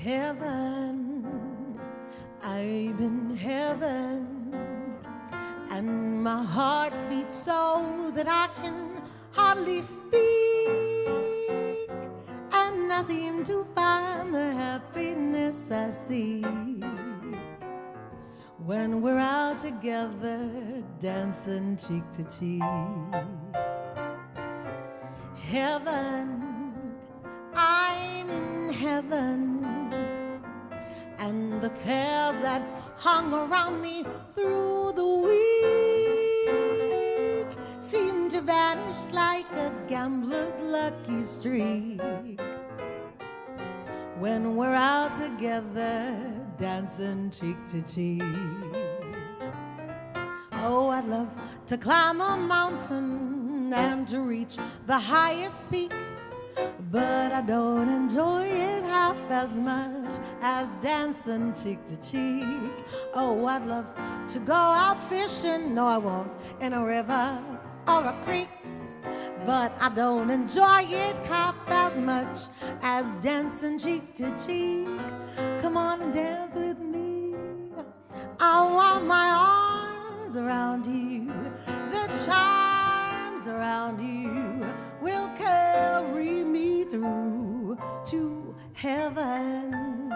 Heaven, I'm in heaven, and my heart beats so that I can hardly speak, and I seem to find the happiness I seek when we're out together dancing cheek to cheek. Heaven, I'm in heaven, and the cares that hung around me through the week seem to vanish like a gambler's lucky streak when we're out together dancing cheek to cheek. Oh, I'd love to climb a mountain and to reach the highest peak, but I don't enjoy it half as much as dancing cheek to cheek. Oh, I'd love to go out fishing, no I won't, in a river or a creek, but I don't enjoy it half as much as dancing cheek to cheek. Come on and dance with me. I want my arms around you. The charms around you will carry me through to heaven.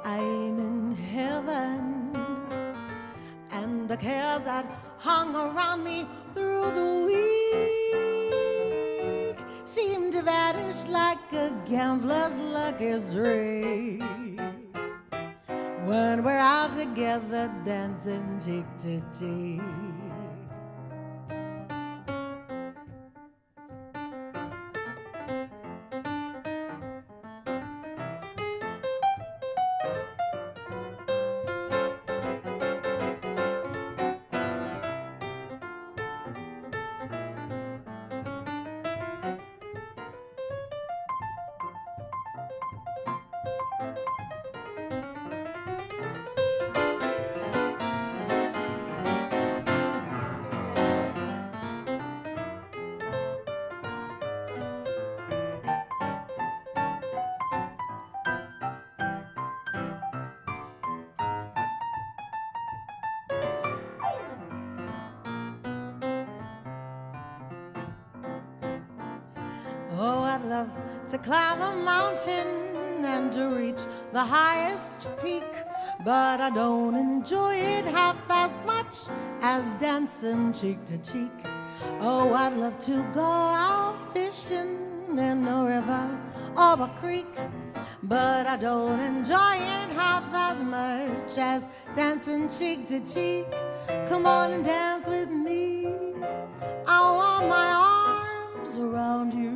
I'm in heaven, and the cares that hung around me through the week seem to vanish like a gambler's lucky streak when we're out together dancing cheek to cheek. Oh, I'd love to climb a mountain and to reach the highest peak, but I don't enjoy it half as much as dancing cheek to cheek. Oh, I'd love to go out fishing in a river or a creek, but I don't enjoy it half as much as dancing cheek to cheek. Come on and dance with me. I want my arms around you.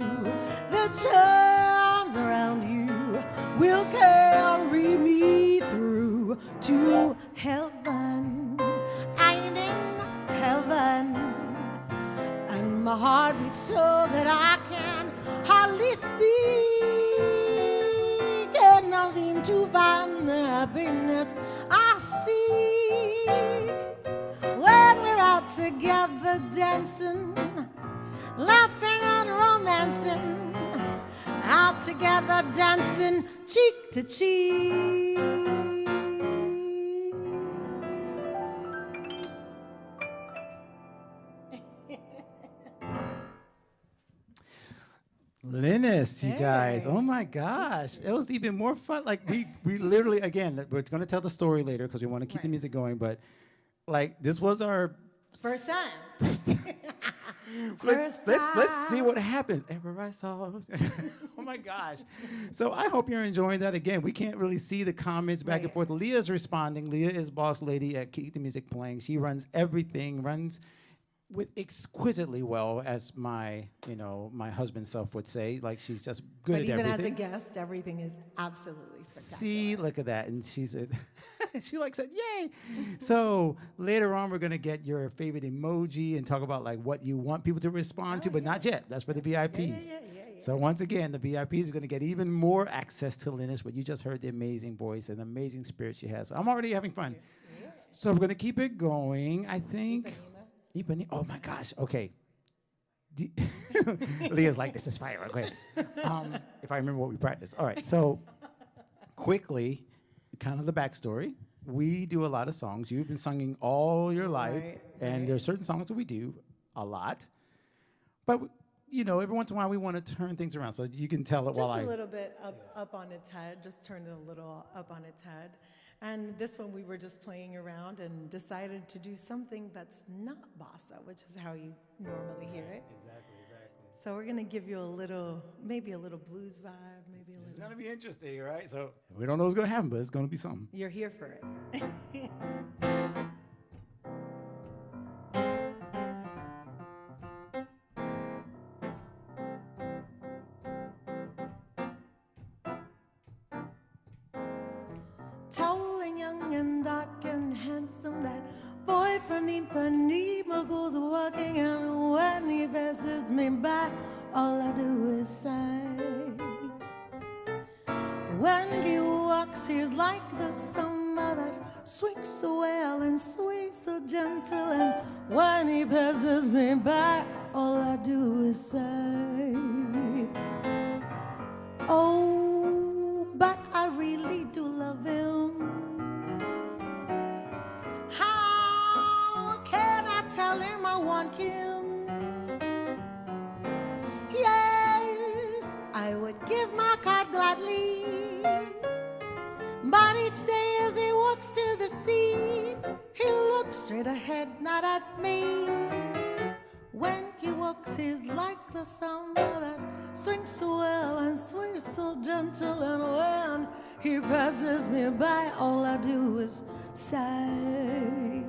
The charms around you will carry me through to heaven. I'm in heaven, and my heart beats so that I can hardly speak, and I seem to find the happiness I seek when we're out together dancing, laughing and romancing, out together dancing cheek to cheek. Lennis, you guys, oh my gosh, it was even more fun. Like we literally, again, we're going to tell the story later because we want to keep the music going, but like this was our First time. Let's see what happens. Ever I saw. Oh my gosh. So I hope you're enjoying that. Again, we can't really see the comments back and forth. Leah's responding. Leah is boss lady at Keep the Music Playing. She runs everything, runs with exquisitely well, as my husband self would say. Like she's just good at everything. But even as a guest, everything is absolutely spectacular. See, look at that. And she like said, yay. So later on, we're going to get your favorite emoji and talk about like what you want people to respond to, but not yet. That's for the VIPs. Yeah. So once again, the VIPs are going to get even more access to Lennis, but you just heard the amazing voice and amazing spirit she has. So I'm already having fun. Yeah. So we're going to keep it going, I think. Ipanema. Oh my gosh. Okay. Leah's like, this is fire. Okay. If I remember what we practiced. All right. So quickly, kind of the backstory. We do a lot of songs. You've been singing all your life, and there are certain songs that we do a lot. But, you know, every once in a while we want to turn things around, so you can tell it just while I... Just a little bit up on its head, just turn it a little up on its head. And this one we were just playing around and decided to do something that's not bossa, which is how you normally hear it. Exactly. So we're going to give you a little, maybe a little blues vibe, maybe a little... It's going to be interesting, right? So we don't know what's going to happen, but it's going to be something. You're here for it. Tall and young and dark and handsome, that boy from Ipanema goes walking, and when he passes me by, all I do is sigh. When he walks, he's like the samba that swings so well and sways so gentle, and when he passes me by, all I do is sigh. Oh, but I really do love him. How can I tell him I want him? Yes, I would give my card gladly, but each day as he walks to the sea, he looks straight ahead, not at me. When he walks, he's like the samba that swings so well and sways so gentle, and when he passes me by, all I do is sigh.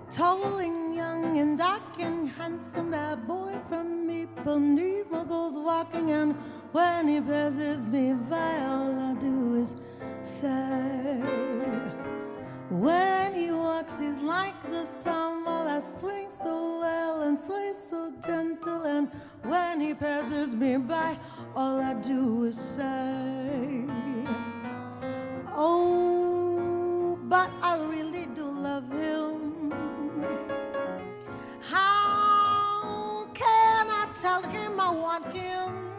Tall and young and dark and handsome, that boy from Ipanema goes walking, and when he passes me by, all I do is sigh. When he walks, he's like the samba that swings so well and sways so gentle, and when he passes me by, all I do is sigh. Oh, but I really do love him. How can I tell him I want him?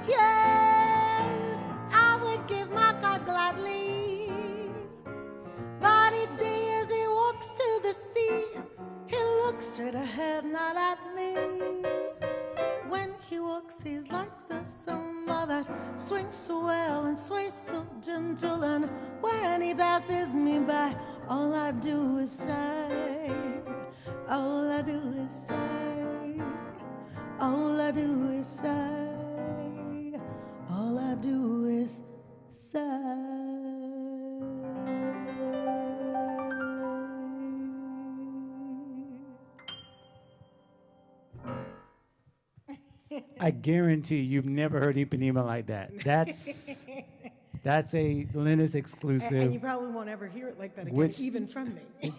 Yes, I would give my card gladly, but each day as he walks to the sea, he looks straight ahead, not at me. When he walks, he's like the samba that swings so well and sways so gentle, and when he passes me by, all I do is sigh. All I do is sigh. All I do is sigh. All I do is sigh. I guarantee you've never heard Ipanema like that. That's a Lennis exclusive. And you probably won't ever hear it like that again, even from me.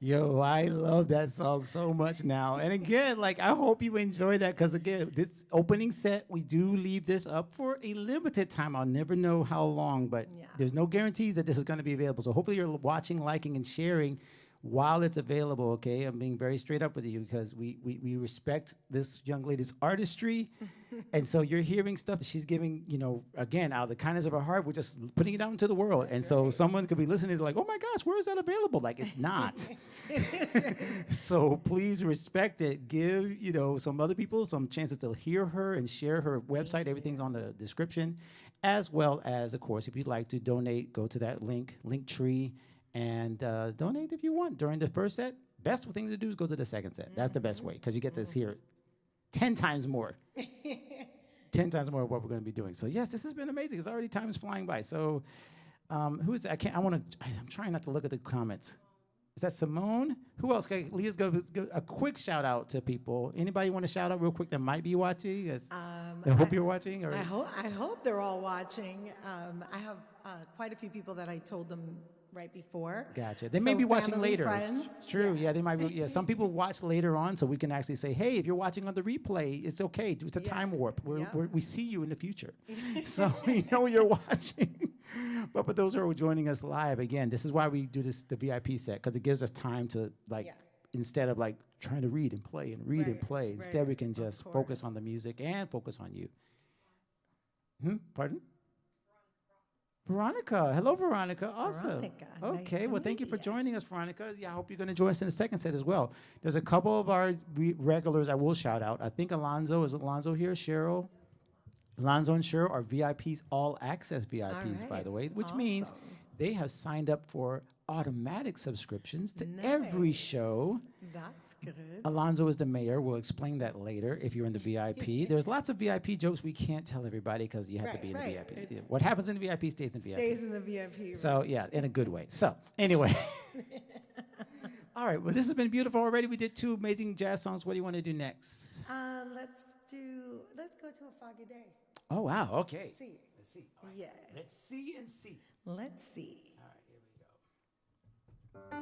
Yo, I love that song so much now. And again, like, I hope you enjoy that, because again, this opening set, we do leave this up for a limited time. I'll never know how long, but there's no guarantees that this is going to be available. So hopefully you're watching, liking, and sharing while it's available, okay? I'm being very straight up with you, because we respect this young lady's artistry. And so you're hearing stuff that she's giving, you know, again, out of the kindness of her heart, we're just putting it out into the world. And so someone could be listening to like, oh my gosh, where is that available? Like, it's not. So please respect it. Give, some other people some chances to hear her and share her website. Everything's on the description. As well as, of course, if you'd like to donate, go to that link tree, and donate if you want during the first set. Best thing to do is go to the second set. That's the best way, because you get to hear 10 times more. 10 times more of what we're going to be doing. So yes, this has been amazing. It's already time is flying by. So who is that? I'm trying not to look at the comments. Is that Simone? Who else? Okay, Leah's going to a quick shout out to people. Anybody want to shout out real quick that might be watching? I hope you're watching. Or? I hope they're all watching. I have quite a few people that I told them right before. Gotcha. They may be watching later. Friends. It's true. Yeah, they might be. Yeah, some people watch later on, so we can actually say, hey, if you're watching on the replay, it's okay. It's a time warp. We see you in the future. So we know you're watching. But those who are joining us live, again, this is why we do the VIP set, because it gives us time to, instead of trying to read and play and read and play, instead we can just focus on the music and focus on you. Pardon? Veronica. Hello, Veronica. Awesome. Veronica. Okay. Nice Well, thank you for joining us, Veronica. Yeah, I hope you're going to join us in the second set as well. There's a couple of our regulars I will shout out. I think Alonzo. Is Alonzo here? Cheryl? Alonzo and Cheryl are VIPs, all access VIPs, by the way, which means they have signed up for automatic subscriptions to every show. That's good. Alonzo is the mayor. We'll explain that later if you're in the VIP. There's lots of VIP jokes we can't tell everybody because you have to be in the VIP. What happens in the VIP stays in the VIP. Stays in the VIP. So, yeah, in a good way. So, anyway. All right. Well, this has been beautiful already. We did 2 amazing jazz songs. What do you want to do next? Let's go to a foggy day. Oh, wow. Okay. Let's see. All right. Yeah. Let's see and see. Let's see. All right, here we go.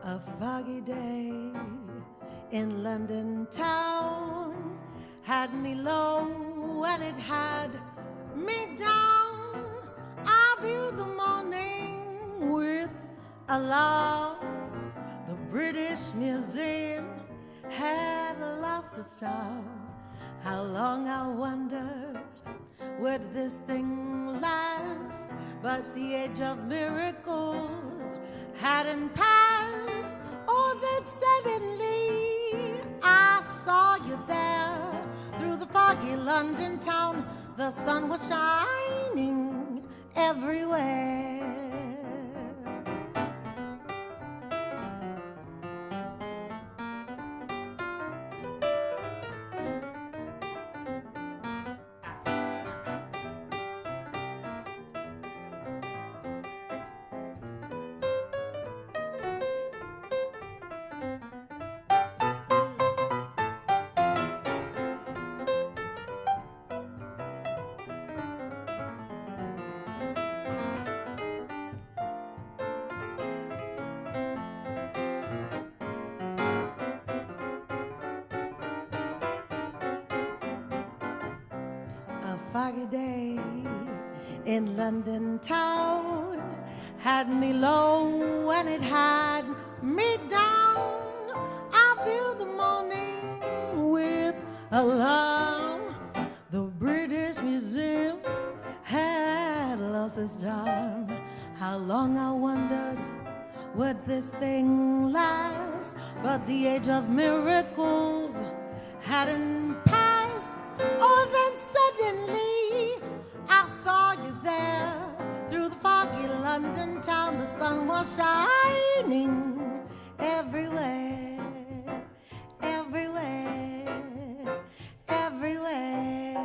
A foggy day in London town had me low and it had me down. I viewed the morning with alarm. The British Museum had lost its charm. How long I wondered would this thing last, but the age of miracles hadn't passed. Oh, then suddenly I saw you there through the foggy London town. The sun was shining everywhere. Foggy day in London town had me low and it had me down. I viewed the morning with alarm. The British Museum had lost its charm. How long I wondered would this thing last, but the age of miracles hadn't passed. Oh, then suddenly I saw you there through the foggy London town. The sun was shining everywhere, everywhere, everywhere.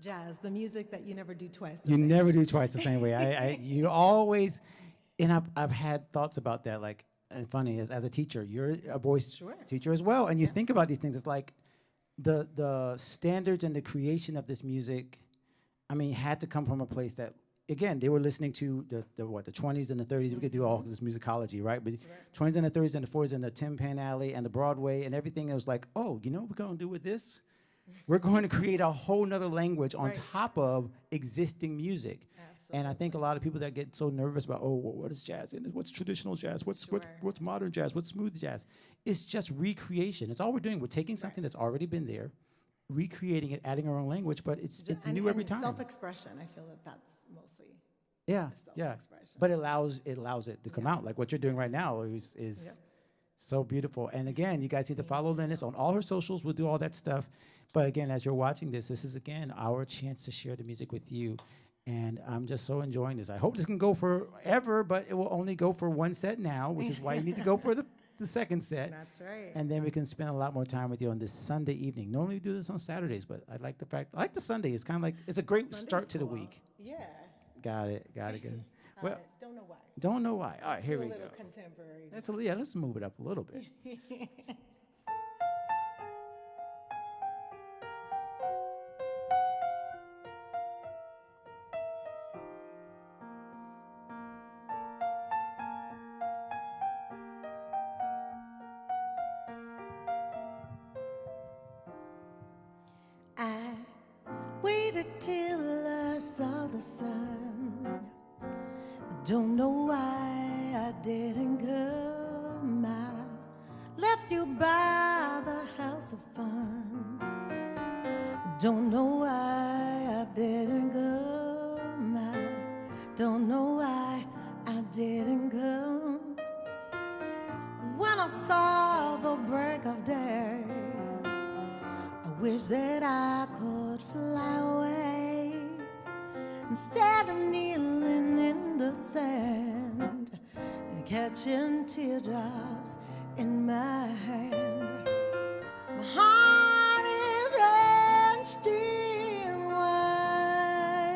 Jazz, the music that you never do twice. You never do twice the same way. You always, and I've had thoughts about that. Like, and funny as a teacher, you're a voice teacher as well, and you think about these things. It's like the standards and the creation of this music. I mean, had to come from a place that, again, they were listening to the 20s and the 30s. We could do all this musicology, right? But 20s and the 30s and the 40s and the Tin Pan Alley and the Broadway and everything. It was like, oh, you know what we're gonna do with this? We're going to create a whole nother language on Right. top of existing music. Absolutely. And I think a lot of people that get so nervous about, oh, what is jazz? And what's traditional jazz? What's modern jazz? What's smooth jazz? It's just recreation. It's all we're doing. We're taking something that's already been there, recreating it, adding our own language, but it's new every time. Self-expression. I feel that that's mostly. Yeah, yeah. self-expression. But it allows it to come out. Like what you're doing right now is so beautiful. And again, you guys need to follow Lennis on all her socials. We'll do all that stuff. But again, as you're watching this is again our chance to share the music with you. And I'm just so enjoying this. I hope this can go forever, but it will only go for one set now, which is why you need to go for the second set. That's right. And then we can spend a lot more time with you on this Sunday evening. Normally we do this on Saturdays, but I like the Sunday. It's kind of like, it's a great start to the week. Yeah. Got it. Good. Well, Don't know why. don't know why. All right, here we A go. little contemporary. Let's move it up a little bit. I waited till I saw the sun. I don't know why I didn't come. I left you by the house of fun. I don't know why I didn't come. I don't know why I didn't come. When I saw the break of day, I wish that I could fly away instead of kneeling in the sand and catching teardrops in my hand. My heart is drenched in wine.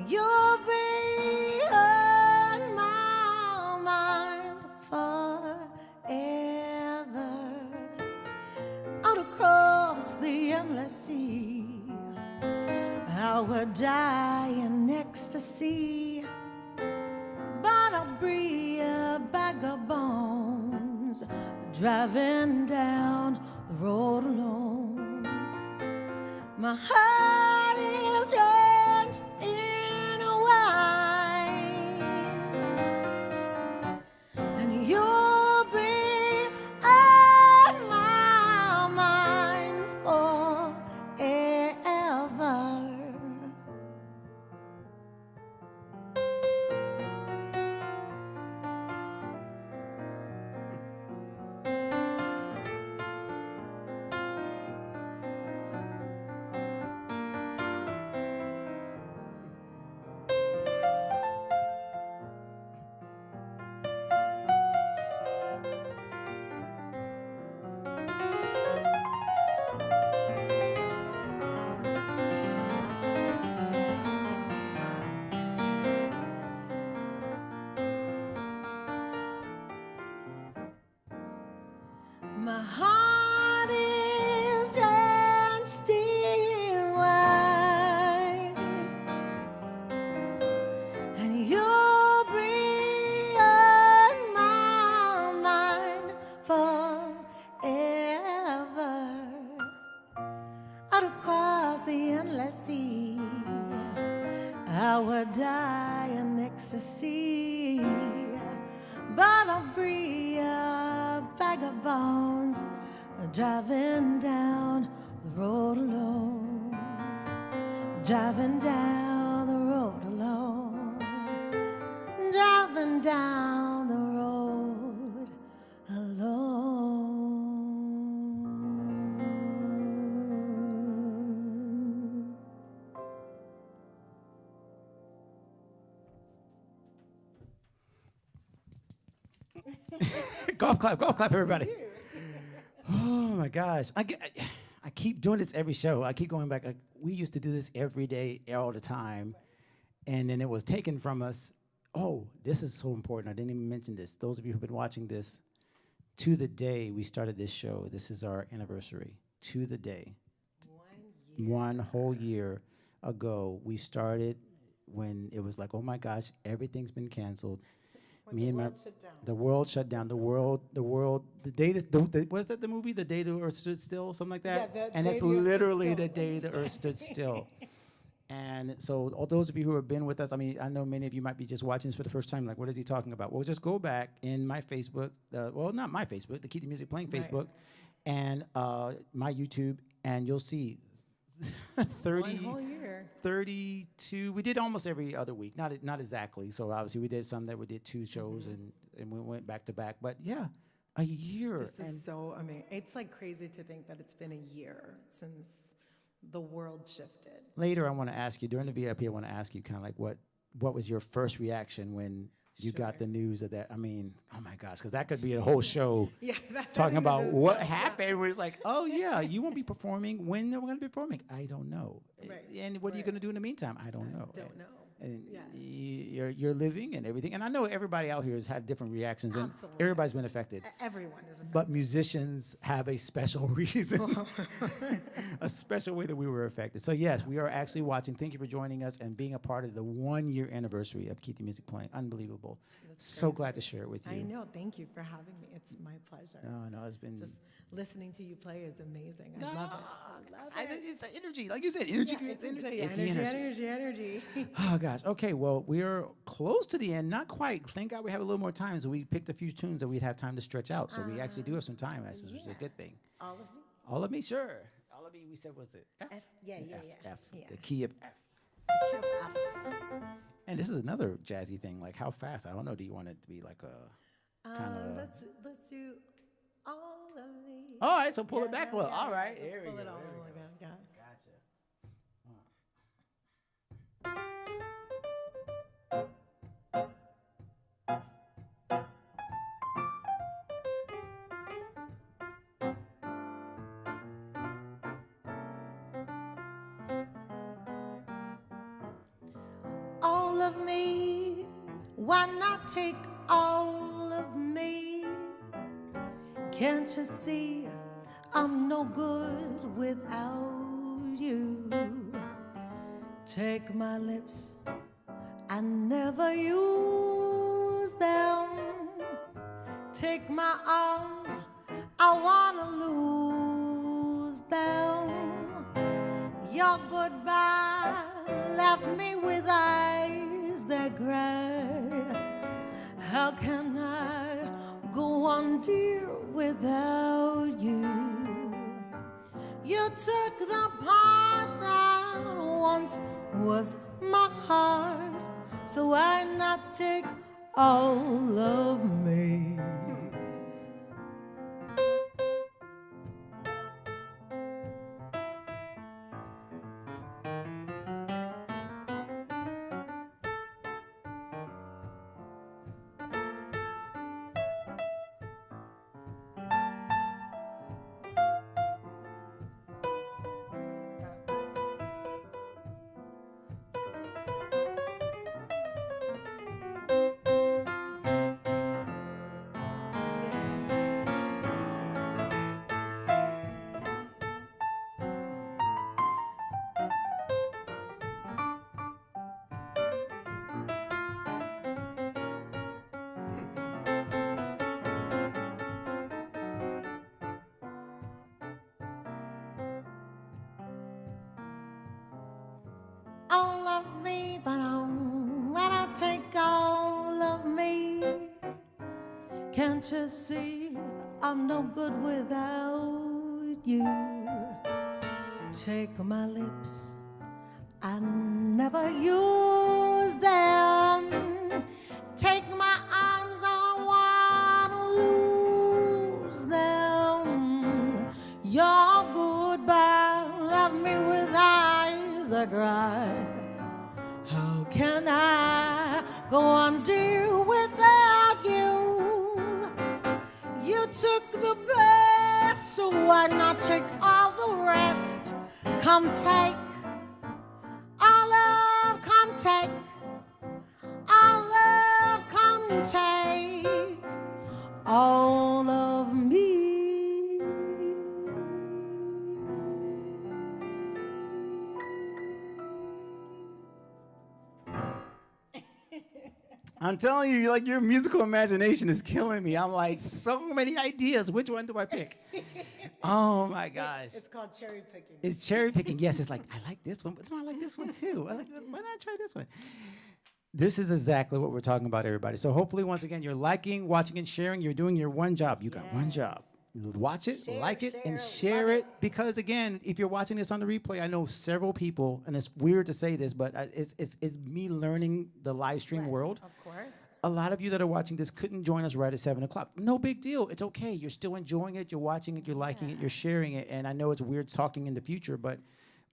You'll be on my mind forever. Out across the endless sea, I would die in ecstasy, but I'll be a bag of bones driving down the road alone. My heart is drenched in wine, and you'll be on my mind forever. My heart is drenched in wine, and you'll be on my mind forever. Out across the endless sea, I would die in ecstasy, but I'll be a bag of bones driving down the road alone, driving down the road alone, driving down the road alone. Golf clap, everybody. Oh my gosh. I keep doing this every show. I keep going back. Like, we used to do this every day, all the time. And then it was taken from us. Oh, this is so important. I didn't even mention this. Those of you who've been watching this, to the day we started this show, this is our anniversary. To the day. 1 year. 1 whole year ago, we started when it was like, oh my gosh, everything's been canceled. Me and my world shut down. the world shut down. The day was that the movie? The Day the Earth Stood Still, something like that. Yeah, and day it's the Earth stood literally still. the day the Earth stood still. And so, all those of you who have been with us, I mean, I know many of you might be just watching this for the first time. Like, what is he talking about? Well, just go back in my Facebook. Well, not my Facebook, the Keep the Music Playing Facebook, and my YouTube, and you'll see 30. One whole year. 32. We did almost every other week. Not exactly. So obviously we did some that we did 2 shows and we went back to back. But yeah, a year. This is so, I mean, it's like crazy to think that it's been a year since the world shifted. Later, I want to ask you, during the VIP, I want to ask you kind of like what was your first reaction when you got the news of that? I mean, oh my gosh, because that could be a whole show talking about what happened. Where it's like, oh yeah, you won't be performing. When are we going to be performing? I don't know. Right. And what are you going to do in the meantime? I don't know. Don't know. And you're living and everything. And I know everybody out here has had different reactions, and everybody's been affected. Everyone is affected. But musicians have a special reason, a special way that we were affected. So yes, we are actually watching. Thank you for joining us and being a part of the 1-year anniversary of Keep the Music Playing. Unbelievable. So glad to share it with you. I know. Thank you for having me. It's my pleasure. No, it's been Just listening to you play is amazing. I love it. I love it. It's the energy, like you said. Energy creates energy. It's the Energy. Oh gosh. Okay. Well, we are close to the end. Not quite. Thank God we have a little more time. So we picked a few tunes that we'd have time to stretch out. So we actually do have some time. This is a good thing. All of me? All of me, sure. All of me. We said was it F? F, yeah. F. Yeah. The key of F. Key of F. And this is another jazzy thing. Like how fast? I don't know. Do you want it to be like a kind of? Let's do all of me. All right. So pull it back a little. All right. Let's Here we pull go. it all Here we again. go. Yeah. All of me, why not take all of me? Can't you see I'm no good without you? Take my lips, I never use them. Take my arms, I wanna lose them. Your goodbye left me with eyes that cry. How can I go on, dear, without you? You took the part that once was my heart, so why not take all of me? All of me, but when I take all of me, can't you see I'm no good without you? Take my lips, I never use them. Take my arms, I wanna lose them. Your goodbye left me with eyes that cry. How can I go on, dear, without you? You took the best, so why not take all the rest? Come take all of, come take all of, come take all of me. I'm telling you, like your musical imagination is killing me. I'm like, so many ideas. Which one do I pick? Oh my gosh. It's called cherry picking. It's cherry picking. Yes, it's like, I like this one, but no, I like this one too. Why not try this one? This is exactly what we're talking about, everybody. So hopefully, once again, you're liking, watching, and sharing. You're doing your one job. You got one job. Watch it, like it, and share it. Because again, if you're watching this on the replay, I know several people, and it's weird to say this, but it's me learning the live stream world. Of course. A lot of you that are watching this couldn't join us right at 7 o'clock. No big deal. It's okay. You're still enjoying it. You're watching it. You're liking it. You're sharing it. And I know it's weird talking in the future, but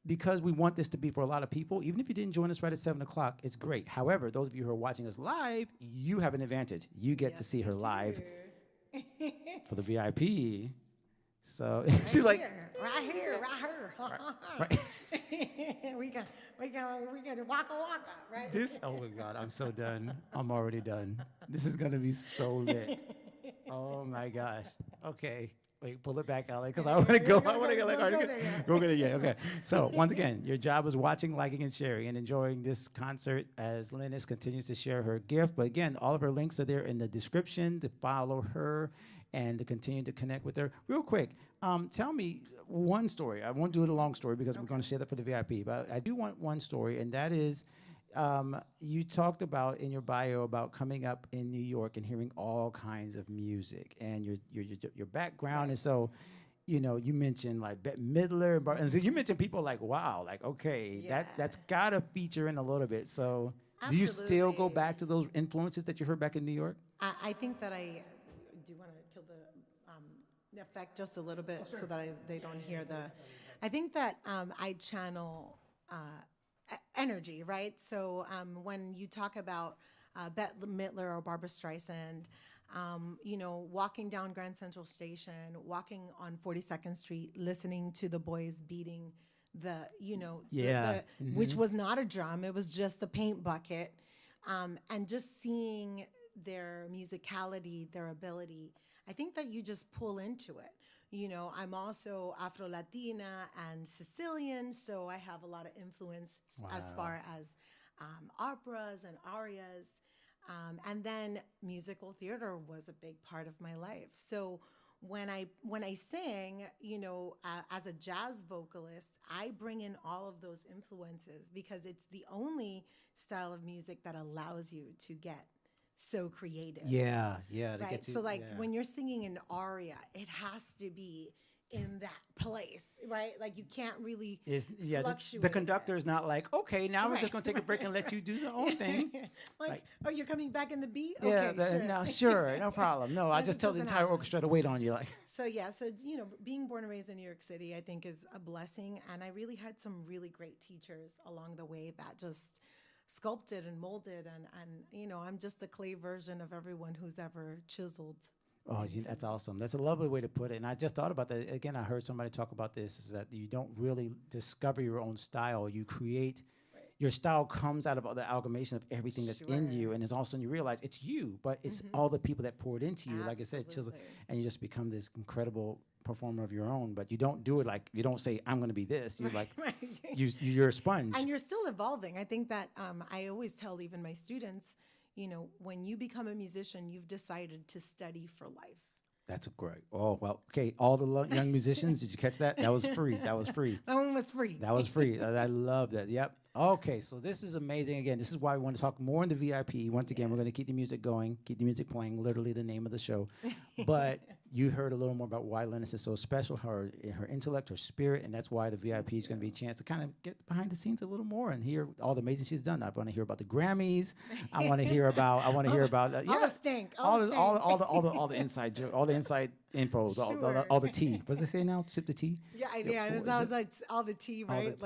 because we want this to be for a lot of people, even if you didn't join us right at 7 o'clock, it's great. However, those of you who are watching us live, you have an advantage. You get to see her live for the VIP. So she's like, right here. right. we got waka waka, right? This, oh my God, I'm so done. I'm already done. This is gonna be so lit. Oh my gosh. Okay. Wait, pull it back, Ali, because I want to go. I want to go. Like, go get it. Yeah. Okay. So once again, your job is watching, liking, and sharing, and enjoying this concert as Lennis continues to share her gift. But again, all of her links are there in the description to follow her and to continue to connect with her. Real quick, tell me one story. I won't do it a long story because we're going to share that for the VIP. But I do want one story, and that is. You talked about in your bio about coming up in New York and hearing all kinds of music and your background. And so, you know, you mentioned like Bette Midler, and so you mentioned people like, wow, like, okay, that's gotta feature in a little bit. So do you still go back to those influences that you heard back in New York? I think that I do want to kill the effect just a little bit so that they don't hear the. I think that I channel energy, right? So when you talk about Bette Midler or Barbara Streisand, you know, walking down Grand Central Station, walking on 42nd Street, listening to the boys beating the, you know, which was not a drum, it was just a paint bucket, and just seeing their musicality, their ability, I think that you just pull into it. You know, I'm also Afro-Latina and Sicilian, so I have a lot of influence as far as operas and arias. And then musical theater was a big part of my life. So when I sing, you know, as a jazz vocalist, I bring in all of those influences because it's the only style of music that allows you to get so creative. Yeah. Right. So like when you're singing an aria, it has to be in that place, right? Like you can't really fluctuate. The conductor is not like, okay, now we're just gonna take a break and let you do your own thing. like, oh, you're coming back in the beat? Yeah, Okay, sure. No, sure, no problem. No, I just tell the entire orchestra to wait on you. Like. So you know, being born and raised in New York City, I think is a blessing, and I really had some really great teachers along the way that just sculpted and molded, and you know, I'm just a clay version of everyone who's ever chiseled. Oh, that's awesome. That's a lovely way to put it. And I just thought about that. Again, I heard somebody talk about this, is that you don't really discover your own style. You create, your style comes out of the amalgamation of everything that's in you. And it's all of a sudden you realize it's you, but it's all the people that poured into you. Like I said, chisel, and you just become this incredible performer of your own. But you don't do it like, you don't say, I'm going to be this. You're you're a sponge. And you're still evolving. I think that I always tell even my students, you know, when you become a musician, you've decided to study for life. That's great. Oh, well, okay. All the young musicians, did you catch that? That was free. That was free. That one was free. That was free. I love that. Yep. Okay, so this is amazing. Again, this is why we want to talk more in the VIP. Once again, we're going to keep the music going, keep the music playing, literally the name of the show. But you heard a little more about why Lennis is so special, her intellect, her spirit, and that's why the VIP is going to be a chance to kind of get behind the scenes a little more and hear all the amazing she's done. I want to hear about the Grammys. I want to hear about. all the stink. All the inside joke, all the inside info, all the tea. What do they say now? Sip the tea. Yeah. It was like all the tea, right?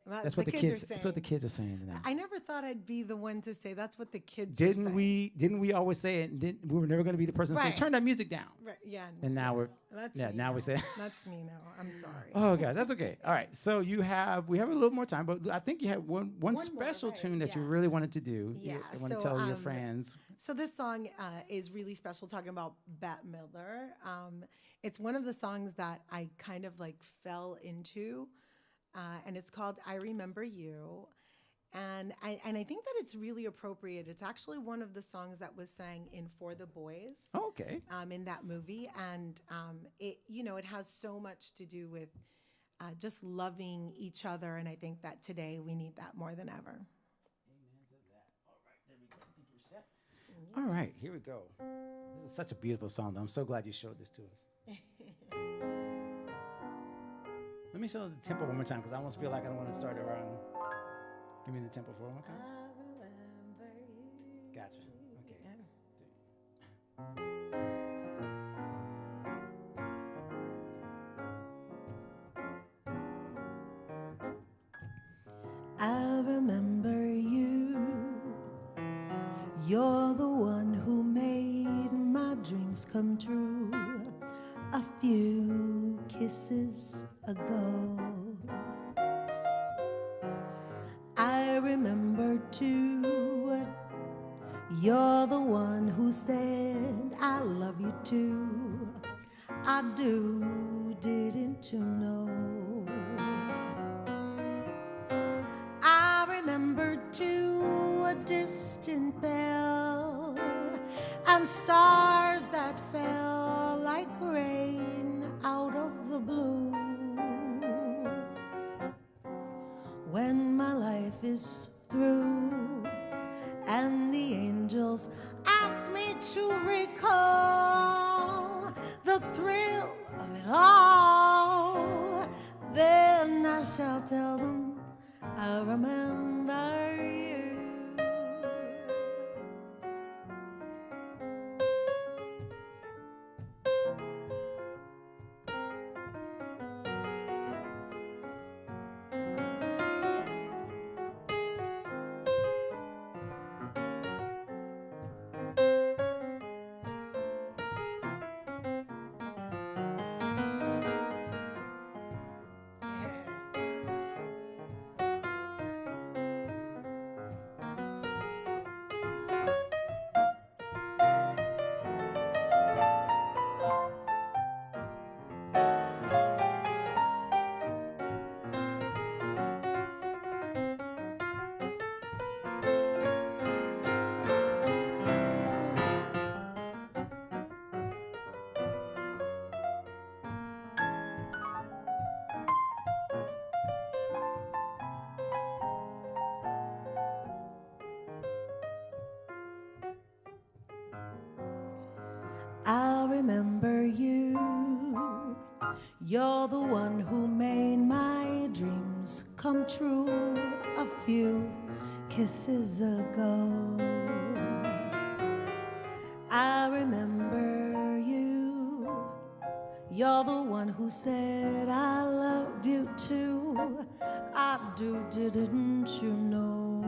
That's what the kids. That's what the kids are saying now. I never thought I'd be the one to say that's what the kids are saying. Didn't we always say it? We were never going to be the person to say, turn that music down. Right. Yeah. And now we're. Now we say. That's me now. I'm sorry. Oh, guys, that's okay. All right. So we have a little more time, but I think you have one special tune that you really wanted to do. Yeah. I want to tell your friends. So this song is really special, talking about Bette Midler. It's one of the songs that I kind of like fell into. And it's called I Remember You. And I think that it's really appropriate. It's actually one of the songs that was sang in For the Boys. Oh, okay. In that movie, and it it has so much to do with just loving each other, and I think that today we need that more than ever. Amen to that. All right, there we go. I think you're set. All right, here we go. This is such a beautiful song, though. I'm so glad you showed this to us. Let me show the tempo one more time, because I almost feel like I don't want to start around. Give me the tempo for one more time. I remember you. Gotcha. Okay. I remember you. You're the one who made my dreams come true a few kisses ago. I remember too, you're the one who said I love you too. I do, didn't you know? I remember too a distant bell and stars that fell like rain out of the blue. When my life is through and the angels ask me to recall the thrill of it all, then I shall tell them I remember you. I remember you. You're the one who made my dreams come true a few kisses ago. I remember you. You're the one who said I love you too. I do, didn't you know?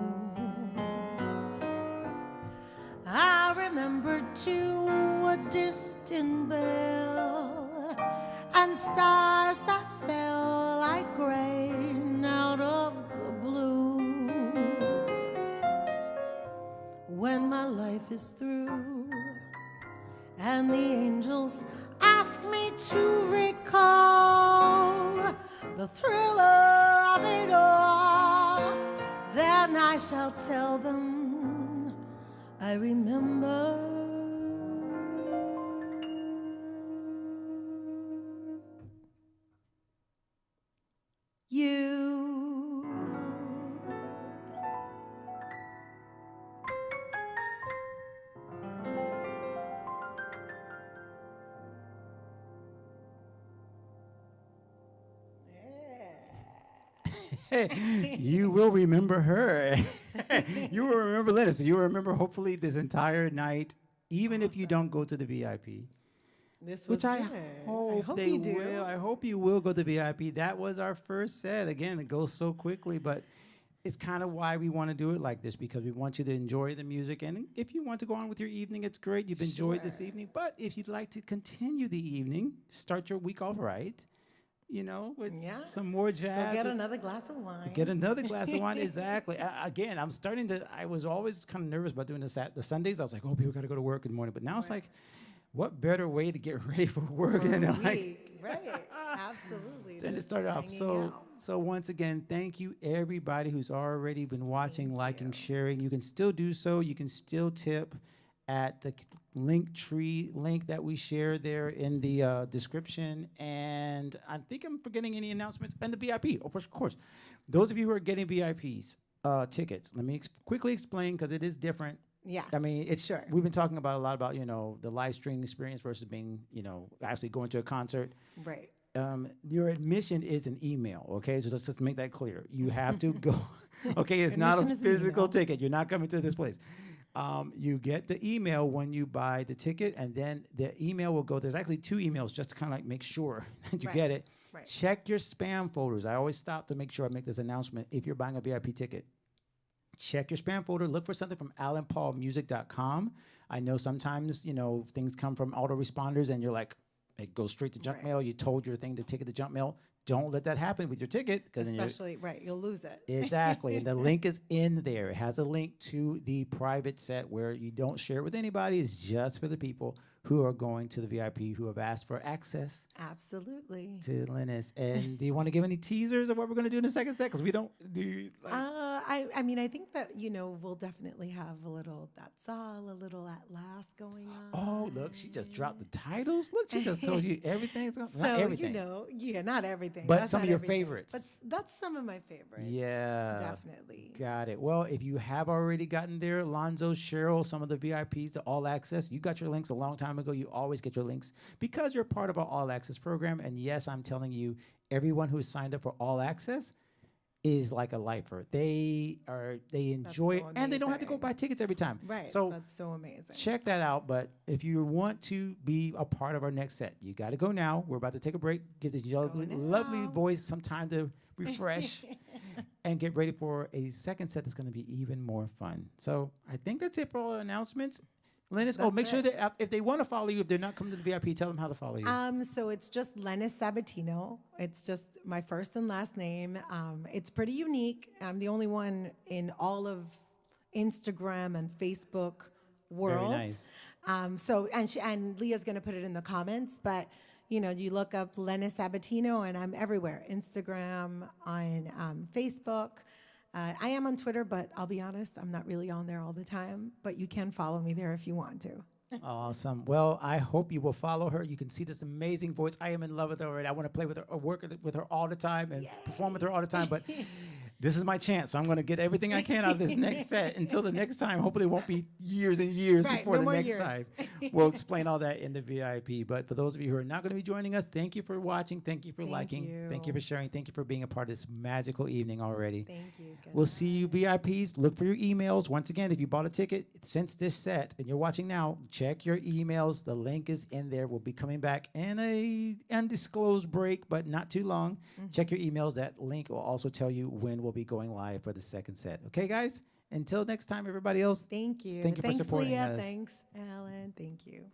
I remember too a distant bell and stars that fell like rain out of the blue. When my life is through and the angels ask me to recall the thrill of it all, then I shall tell them I remember you. You will remember her. You will remember Lennis. You will remember hopefully this entire night, even if you don't go to the VIP. This was Which I good. hope they you do. will. I hope you will go to VIP. That was our first set. Again, it goes so quickly, but it's kind of why we want to do it like this, because we want you to enjoy the music. And if you want to go on with your evening, it's great. You've enjoyed this evening. But if you'd like to continue the evening, start your week off right, you know, with some more jazz. Go get with- another glass of wine. Get another glass of wine, exactly. Again, I'm starting to, I was always kind of nervous about doing the Sundays. I was like, oh, people got to go to work in the morning. But now it's like, what better way to get ready for work than For a like, week. Right. Absolutely. than to Just start off. hanging So out. So once again, thank you everybody who's already been watching, liking, sharing. You can still do so. You can still tip at the Linktree link that we share there in the description. And I think I'm forgetting any announcements. And the VIP, of course. Those of you who are getting VIPs tickets, let me quickly explain because it is different. Yeah. I mean, it's we've been talking about a lot about, the live streaming experience versus being, actually going to a concert. Right. Your admission is an email, okay? So let's just make that clear. You have to go, okay? It's not a physical ticket. You're not coming to this place. You get the email when you buy the ticket, and then the email will go. There's actually 2 emails just to kind of like make sure that you get it. Right. Check your spam folders. I always stop to make sure I make this announcement. If you're buying a VIP ticket, check your spam folder. Look for something from alanpaulmusic.com. I know sometimes, things come from autoresponders, and you're like, it goes straight to junk mail. You told your thing to take it to junk mail. Don't let that happen with your ticket. Especially, you'll lose it. Exactly. And the link is in there. It has a link to the private set where you don't share it with anybody. It's just for the people who are going to the VIP who have asked for access. Absolutely. To Lennis. And do you want to give any teasers of what we're going to do in the second set? Because we don't do. I mean, I think that, we'll definitely have a little That's All, a little At Last going on. Oh, look, she just dropped the titles. Look, she just told you everything's going on. Not everything. Not everything. But some of your favorites. But that's some of my favorites. Yeah. Definitely. Got it. Well, if you have already gotten there, Lonzo, Cheryl, some of the VIPs, the All Access, you got your links a long time ago. You always get your links because you're part of our All Access program. And yes, I'm telling you, everyone who is signed up for All Access is like a lifer. They enjoy it, and they don't have to go buy tickets every time. Right. So that's so amazing. Check that out. But if you want to be a part of our next set, you got to go now. We're about to take a break. Give this lovely voice some time to refresh and get ready for a second set that's going to be even more fun. So I think that's it for all the announcements. Lennis, make sure that if they want to follow you, if they're not coming to the VIP, tell them how to follow you. So it's just Lennis Sabatino. It's just my first and last name. It's pretty unique. I'm the only one in all of Instagram and Facebook world. Very nice. And Leah's gonna put it in the comments, but you look up Lennis Sabatino, and I'm everywhere. Instagram, on Facebook. I am on Twitter, but I'll be honest, I'm not really on there all the time. But you can follow me there if you want to. Awesome. Well, I hope you will follow her. You can see this amazing voice. I am in love with her already. I want to play with her, work with her all the time, and perform with her all the time. But this is my chance, so I'm going to get everything I can out of this next set until the next time. Hopefully, it won't be years and years before the next time. We'll explain all that in the VIP. But for those of you who are not going to be joining us, thank you for watching. Thank you for liking. Thank you for sharing. Thank you for being a part of this magical evening already. Thank you. We'll see you VIPs. Look for your emails. Once again, if you bought a ticket since this set and you're watching now, check your emails. The link is in there. We'll be coming back in a undisclosed break, but not too long. Check your emails. That link will also tell you when we'll be going live for the second set. Okay, guys? Until next time, everybody else. Thank you. Thank you for supporting Leah. us. Thanks, Alan. Thank you.